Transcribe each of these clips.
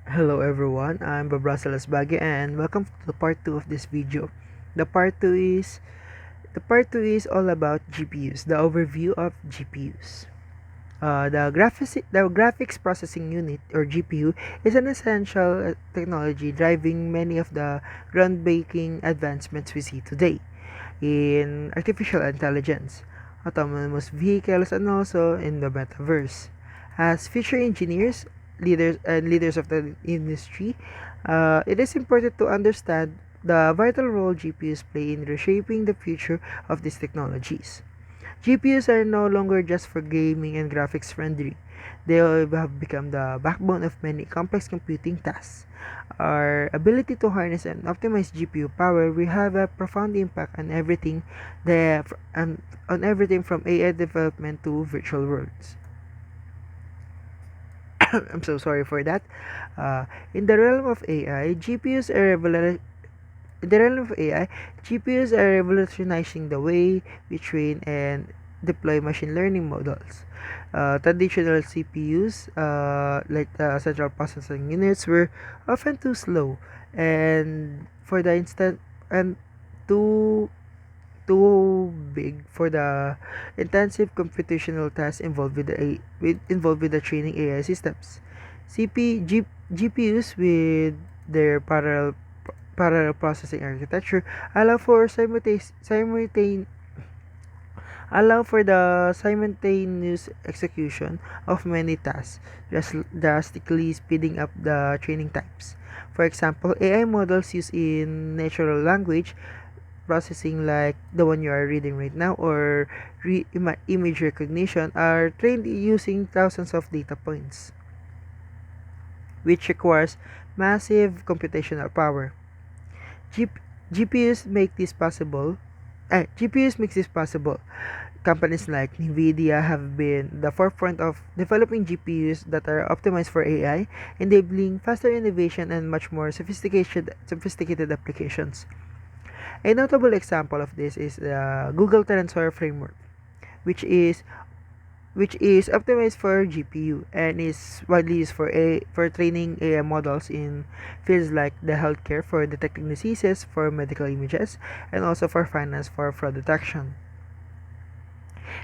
Hello everyone, I'm Babrasalas Bagi and welcome to the part 2 of this video. The part 2 is the part 2 is all about GPUs, the overview of GPUs. The graphics processing unit or GPU is an essential technology driving many of the groundbreaking advancements we see today in artificial intelligence, autonomous vehicles, and also in the metaverse. As future engineers, leaders of the industry, it is important to understand the vital role GPUs play in reshaping the future of these technologies. GPUs are no longer just for gaming and graphics friendly. They have become the backbone of many complex computing tasks. Our ability to harness and optimize GPU power will have a profound impact on everything from AI development to virtual worlds. I'm so sorry for that. In the realm of AI, in the realm of AI, GPUs are revolutionizing the way we train and deploy machine learning models. Traditional CPUs, like the central processing units, were often too slow and for the instant and too too big for the intensive computational tasks involved with the training AI systems. GPUs with their parallel processing architecture allow for simultaneous execution of many tasks, drastically speeding up the training times. For example, AI models used in natural language processing like the one you are reading right now or image recognition are trained using thousands of data points, which requires massive computational power. G- GPUs make this possible. GPUs makes this possible. Companies like Nvidia have been the forefront of developing GPUs that are optimized for AI, enabling faster innovation and much more sophisticated applications. A notable example of this is the Google Tensor Framework, which is which is optimized for GPU and is widely used for training AI models in fields like the healthcare for detecting diseases for medical images and also for finance for fraud detection.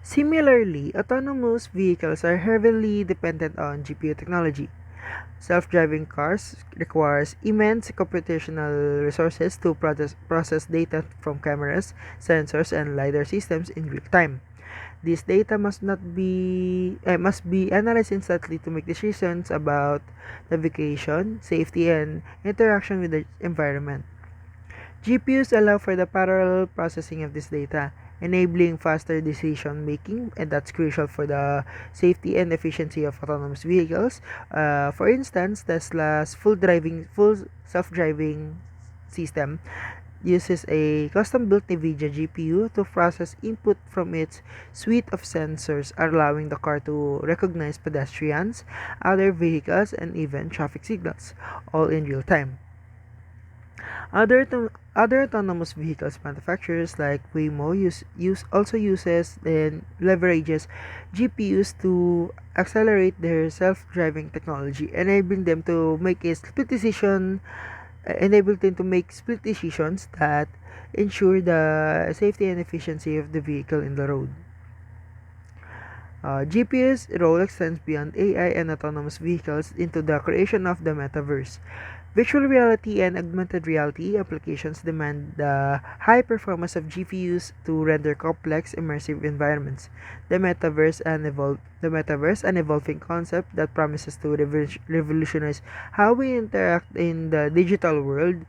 Similarly, autonomous vehicles are heavily dependent on GPU technology. Self-driving cars requires immense computational resources to process data from cameras, sensors, and lidar systems in real time. This data must be analyzed instantly to make decisions about navigation, safety, and interaction with the environment. GPUs allow for the parallel processing of this data, enabling faster decision making, and that's crucial for the safety and efficiency of autonomous vehicles. For instance, Tesla's full self-driving system uses a custom-built NVIDIA GPU to process input from its suite of sensors, allowing the car to recognize pedestrians, other vehicles, and even traffic signals, all in real time. Other autonomous vehicles manufacturers like Waymo also uses and leverages GPUs to accelerate their self-driving technology, enable them to make split decisions that ensure the safety and efficiency of the vehicle in the road. GPS role extends beyond AI and autonomous vehicles into the creation of the metaverse. Virtual reality and augmented reality applications demand the high performance of GPUs to render complex, immersive environments. The metaverse, an evolving concept that promises to revolutionize how we interact in the digital world,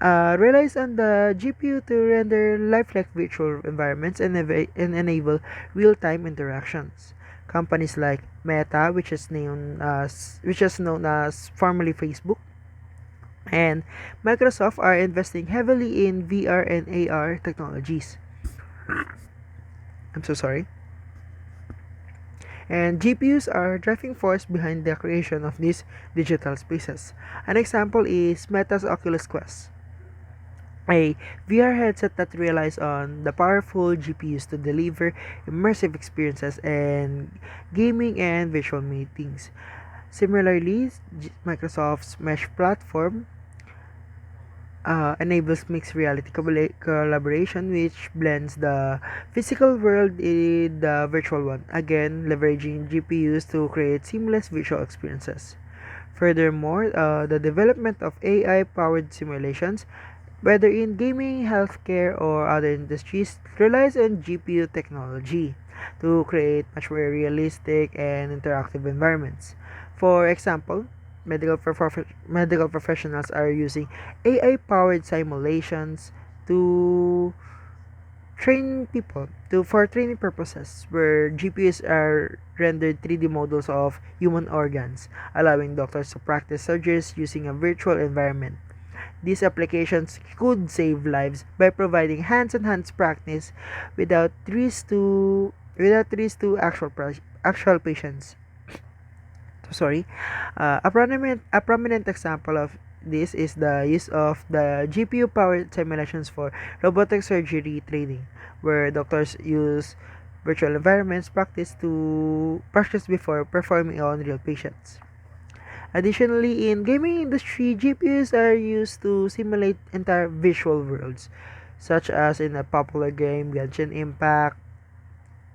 relies on the GPU to render lifelike virtual environments and enable real-time interactions. Companies like Meta, which is known as formerly Facebook, and Microsoft are investing heavily in VR and AR technologies. I'm so sorry. And GPUs are driving force behind the creation of these digital spaces. An example is Meta's Oculus Quest, a VR headset that relies on the powerful GPUs to deliver immersive experiences and gaming and virtual meetings. Similarly, Microsoft's Mesh platform enables mixed reality collaboration, which blends the physical world in the virtual one, again leveraging GPUs to create seamless visual experiences. Furthermore, the development of AI powered simulations, whether in gaming, healthcare, or other industries, relies on GPU technology to create much more realistic and interactive environments. For example, medical professionals are using AI powered simulations to train people to for training purposes where GPUs are rendered 3D models of human organs, allowing doctors to practice surgeries using a virtual environment. These applications could save lives by providing hands-on-hands practice without risk to actual patients. Sorry. A prominent example of this is the use of the GPU powered simulations for robotic surgery training, where doctors use virtual environments practice before performing on real patients. Additionally, in gaming industry, GPUs are used to simulate entire visual worlds, such as in a popular game Genshin Impact,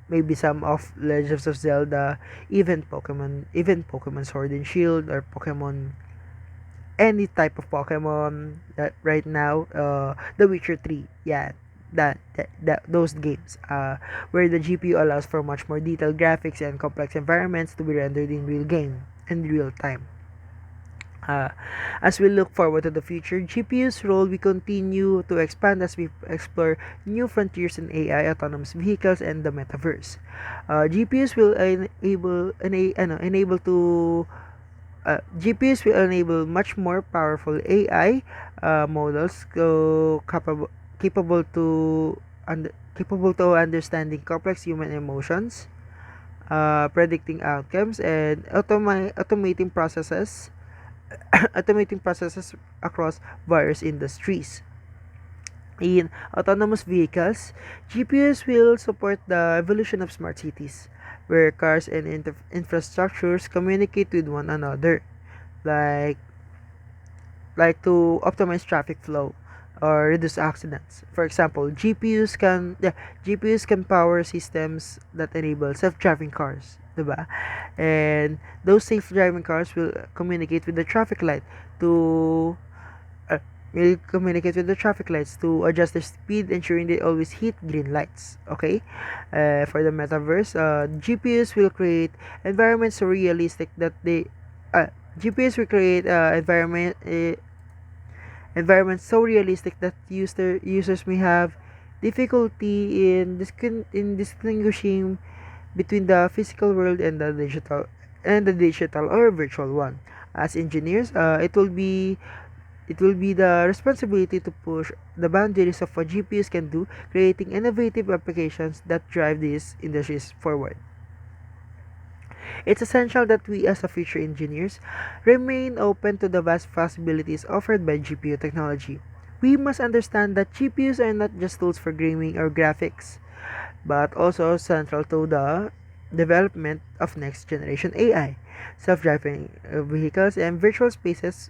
maybe some of Legends of Zelda, even Pokemon Sword and Shield, or Pokemon, any type of Pokemon that right now, The Witcher 3, yeah, those games, where the GPU allows for much more detailed graphics and complex environments to be rendered in real time. Uh, as we look forward to the future, GPU's role will continue to expand as we explore new frontiers in AI, autonomous vehicles, and the metaverse. GPUs will enable much more powerful AI models capable to understanding complex human emotions, predicting outcomes, and automating processes across various industries. In autonomous vehicles, GPUs will support the evolution of smart cities, where cars and infrastructures communicate with one another, like to optimize traffic flow or reduce accidents. For example, GPUs can power systems that enable self-driving cars, diba? And those self-driving cars to uh, will communicate with the traffic lights to adjust their speed, ensuring they always hit green lights. Okay, for the metaverse, GPUs will create environments so realistic that they uh, GPUs will create environments so realistic that users may have difficulty in distinguishing between the physical world and the digital or virtual one. As engineers, it will be the responsibility to push the boundaries of what GPUs can do, creating innovative applications that drive these industries forward. It's essential that we, as a future engineers, remain open to the vast possibilities offered by GPU technology. We must understand that GPUs are not just tools for gaming or graphics, but also central to the development of next generation AI, self-driving vehicles, and visual spaces.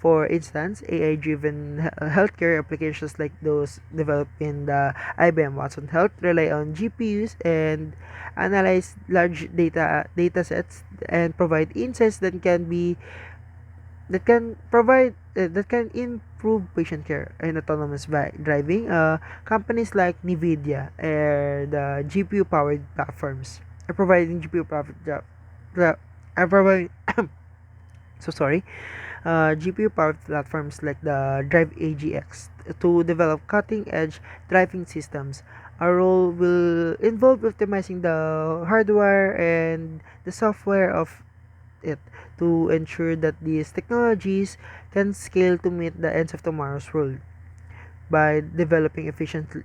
For instance, AI-driven healthcare applications like those developed in the IBM Watson Health rely on GPUs and analyze large data sets and provide insights that can improve patient care and autonomous driving. Companies like Nvidia and the GPU powered platforms are providing GPU powered are providing so sorry GPU powered platforms like the Drive AGX to develop cutting edge driving systems. Our role will involve optimizing the hardware and the software of it to ensure that these technologies can scale to meet the ends of tomorrow's world. By developing scalable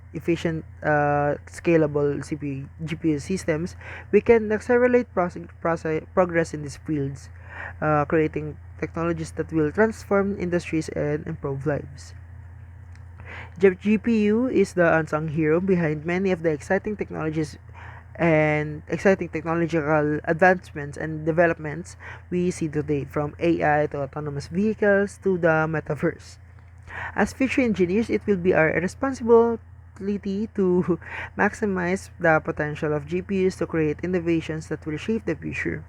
GPU systems, we can accelerate progress in these fields, creating technologies that will transform industries and improve lives. GPU is the unsung hero behind many of the exciting technologies and exciting technological advancements and developments we see today, from AI to autonomous vehicles to the metaverse. As future engineers, it will be our responsibility to maximize the potential of GPUs to create innovations that will shape the future.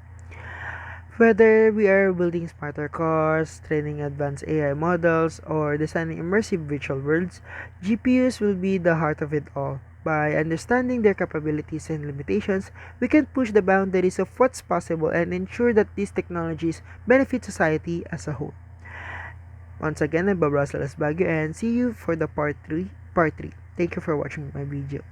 Whether we are building smarter cars, training advanced AI models, or designing immersive virtual worlds, GPUs will be the heart of it all. By understanding their capabilities and limitations, we can push the boundaries of what's possible and ensure that these technologies benefit society as a whole. Once again, I'm Bob Russell Baguio and see you for the part 3. Thank you for watching my video.